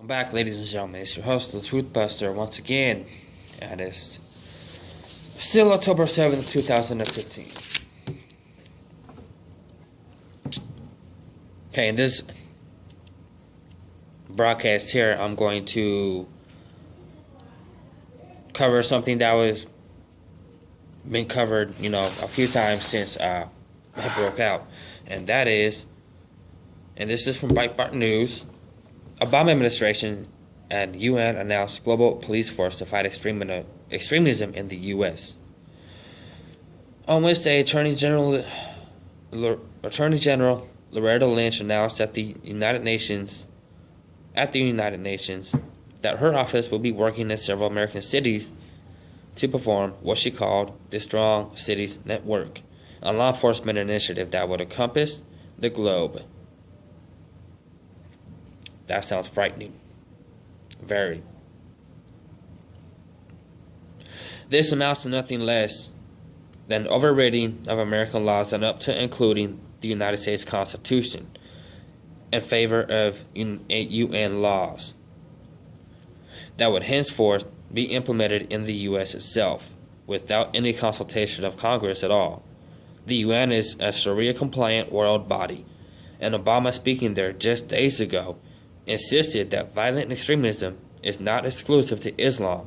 I'm back, ladies and gentlemen. It's your host, the Truth Buster, once again. And it's still October 7th, 2015. Okay, in this broadcast here, I'm going to cover something that was been covered, a few times since it broke out. And that is, and this is from Breitbart News, Obama administration and UN announced global police force to fight extremism in the U.S. On Wednesday, Attorney General Loretta Lynch announced at the United Nations that her office will be working in several American cities to perform what she called the Strong Cities Network, a law enforcement initiative that would encompass the globe. That sounds frightening. Very. This amounts to nothing less than overriding of American laws and up to including the United States Constitution in favor of UN laws that would henceforth be implemented in the U.S. itself without any consultation of Congress at all. The UN is a Sharia-compliant world body, and Obama, speaking there just days ago, insisted that violent extremism is not exclusive to Islam.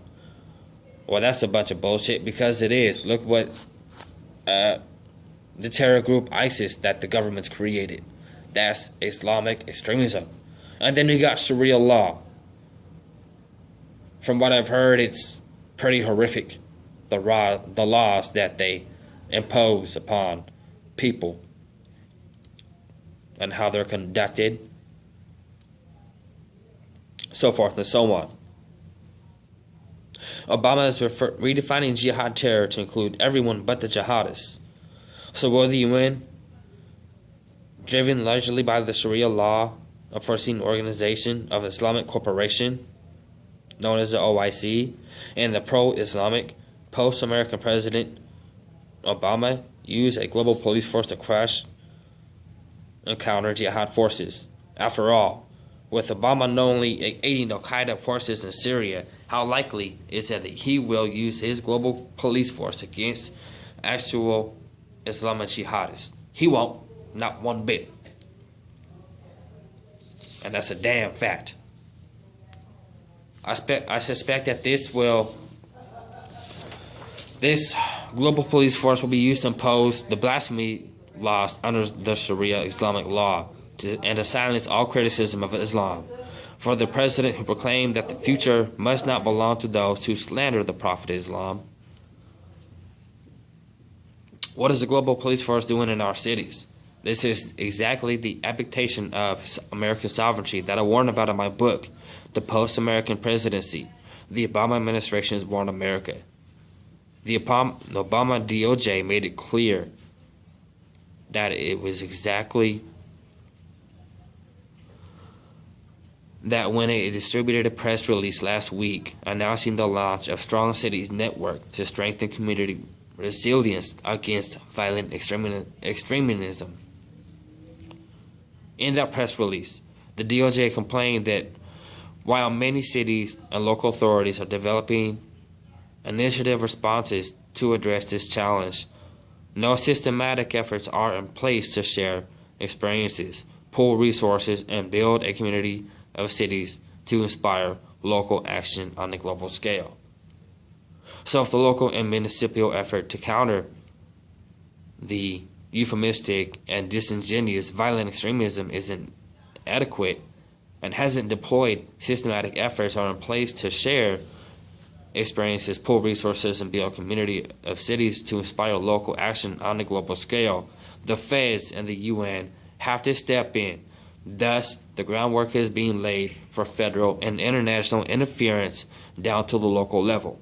Well, that's a bunch of bullshit, because it is. Look what the terror group ISIS that the government's created. That's Islamic extremism. And then you got Sharia law. From what I've heard, it's pretty horrific, the laws that they impose upon people and how they're conducted, so forth and so on. Obama is redefining jihad terror to include everyone but the jihadists. So will the UN, driven largely by the Sharia law enforcing organization of Islamic Corporation, known as the OIC, and the pro-Islamic post-American President Obama, use a global police force to crush and counter jihad forces? After all, with Obama knowingly aiding al-Qaeda forces in Syria, how likely is it that he will use his global police force against actual Islamic jihadists? He won't, not one bit. And that's a damn fact. I suspect that this global police force will be used to impose the blasphemy laws under the Sharia Islamic law and to silence all criticism of Islam. For the president who proclaimed that the future must not belong to those who slander the Prophet Islam. What is the global police force doing in our cities? This is exactly the abdication of American sovereignty that I warned about in my book, The Post-American Presidency. The Obama administration's war on America. The Obama DOJ made it clear that it was exactly that when it distributed a press release last week announcing the launch of Strong Cities Network to strengthen community resilience against violent extremism. In that press release, the DOJ complained that while many cities and local authorities are developing initiative responses to address this challenge, no systematic efforts are in place to share experiences, pool resources, and build a community of cities to inspire local action on a global scale. So if the local and municipal effort to counter the euphemistic and disingenuous violent extremism isn't adequate and hasn't deployed systematic efforts are in place to share experiences, pool resources, and build a community of cities to inspire local action on a global scale, the feds and the UN have to step in. Thus, the groundwork is being laid for federal and international interference down to the local level.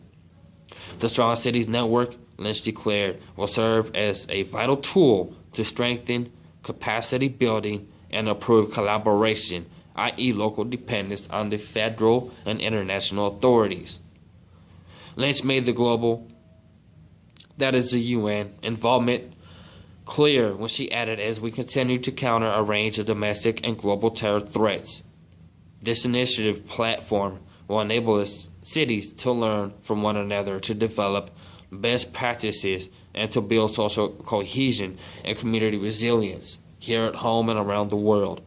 The Strong Cities Network, Lynch declared, will serve as a vital tool to strengthen capacity building and improve collaboration, i.e. local dependence on the federal and international authorities. Lynch made the global, that is the UN, involvement clear when she added, as we continue to counter a range of domestic and global terror threats, This initiative platform will enable us cities to learn from one another, to develop best practices, and to build social cohesion and community resilience here at home and around the world.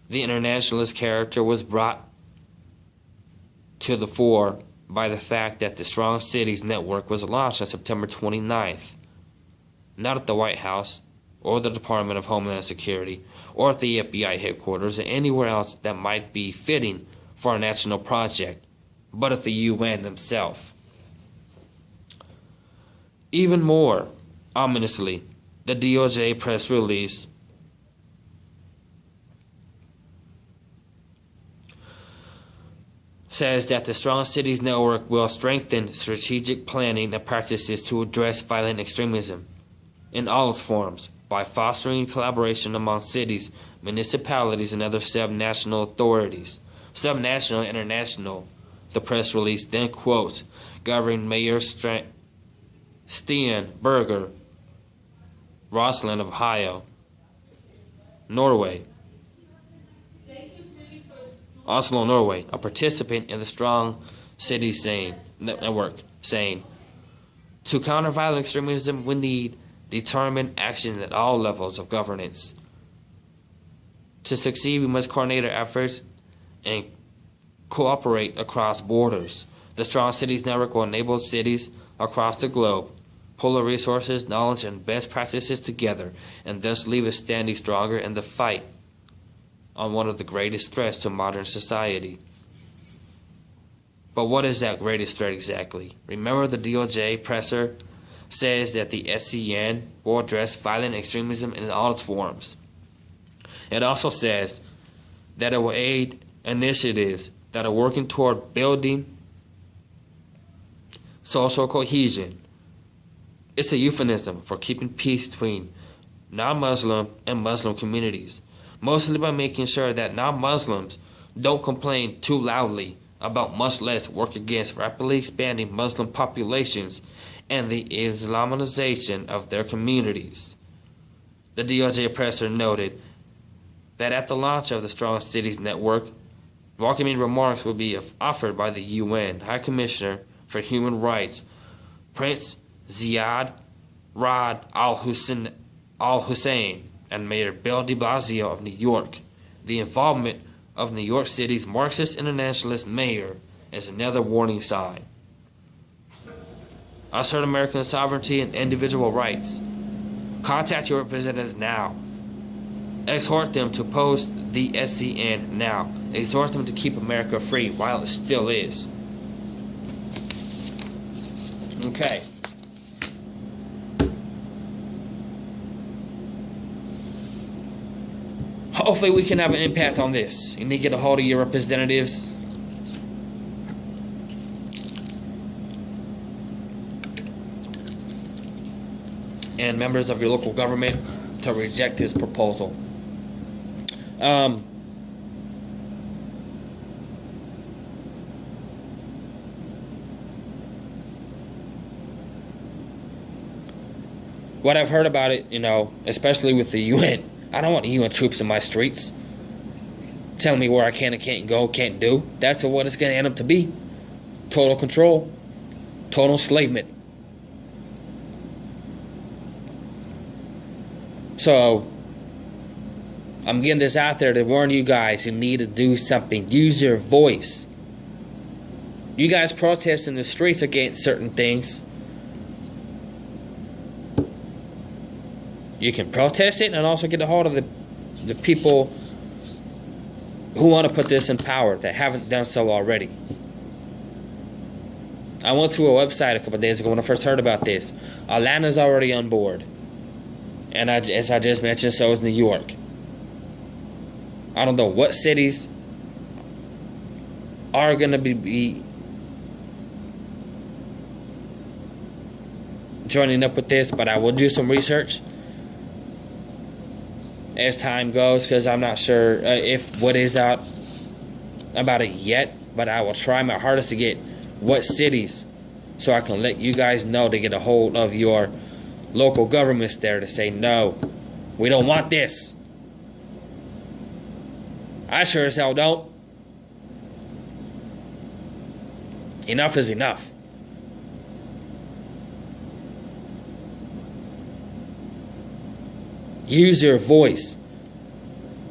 The internationalist character was brought to the fore by the fact that the Strong Cities Network was launched on September 29th, not at the White House or the Department of Homeland Security or at the FBI headquarters or anywhere else that might be fitting for a national project, but at the UN themselves. Even more ominously, the DOJ press release says that the Strong Cities Network will strengthen strategic planning and practices to address violent extremism in all its forms by fostering collaboration among cities, municipalities, and other subnational authorities. Subnational and international, the press release then quotes Governing Mayor Sten Berger Rossland of Ohio, Norway, Oslo, Norway, a participant in the Strong Cities Network, saying, "To counter violent extremism, we need determined action at all levels of governance. To succeed, we must coordinate our efforts and cooperate across borders. The Strong Cities Network will enable cities across the globe pull their resources, knowledge, and best practices together, and thus leave us standing stronger in the fight on one of the greatest threats to modern society." But what is that greatest threat exactly? Remember, the DOJ presser says that the SCN will address violent extremism in all its forms. It also says that it will aid initiatives that are working toward building social cohesion. It's a euphemism for keeping peace between non-Muslim and Muslim communities, mostly by making sure that non-Muslims don't complain too loudly about, much less work against, rapidly expanding Muslim populations and the Islamization of their communities. The DOJ presser noted that at the launch of the Strong Cities Network, welcoming remarks will be offered by the UN High Commissioner for Human Rights, Prince Ziad Ra'ad al-Hussein, and Mayor Bill de Blasio of New York. The involvement of New York City's Marxist internationalist mayor is another warning sign. Assert American sovereignty and individual rights. Contact your representatives now. Exhort them to oppose the SCN now. Exhort them to keep America free while it still is. Okay. Hopefully we can have an impact on this. You need to get a hold of your representatives. And members of your local government to reject this proposal. What I've heard about it, especially with the UN, I don't want UN troops in my streets telling me where I can and can't go, can't do. That's what it's going to end up to be. Total control. Total enslavement. So, I'm getting this out there to warn you guys who need to do something. Use your voice. You guys protest in the streets against certain things. You can protest it and also get a hold of the people who want to put this in power that haven't done so already. I went to a website a couple of days ago when I first heard about this. Atlanta's already on board. And as I just mentioned, so is New York. I don't know what cities are going to be joining up with this, but I will do some research as time goes, because I'm not sure if what is out about it yet, but I will try my hardest to get what cities, so I can let you guys know to get a hold of your local governments there to say, no, we don't want this. I sure as hell don't. Enough is enough. Use your voice.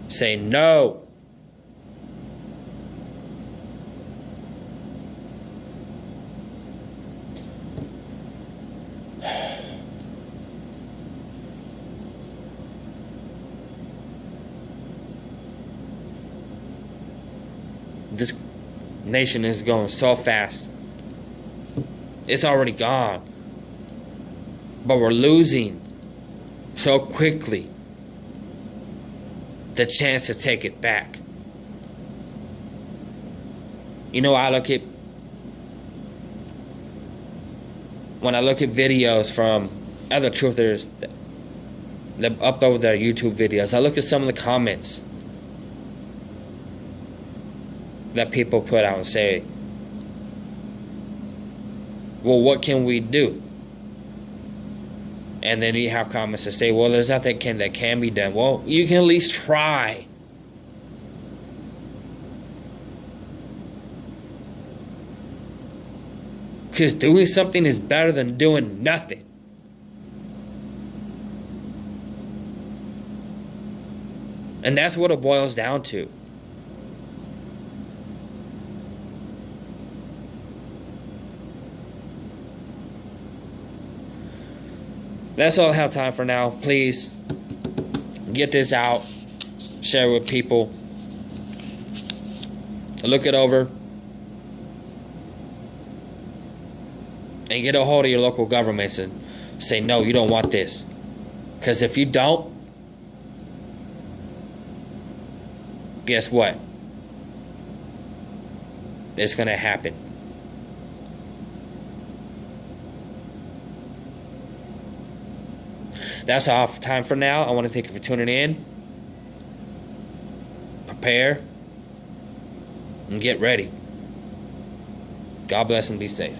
Say no. This nation is going so fast. It's already gone. But we're losing so quickly the chance to take it back. You know, when I look at videos from other truthers that upload their YouTube videos, I look at some of the comments that people put out and say, well, what can we do? And then you have comments that say, well, there's nothing that can be done. Well, you can at least try. Because doing something is better than doing nothing. And that's what it boils down to. That's all I have time for now. Please get this out. Share it with people. Look it over. And get a hold of your local governments and say, no, you don't want this. Because if you don't, guess what? It's going to happen. That's all I have time for now. I want to thank you for tuning in. Prepare. And get ready. God bless and be safe.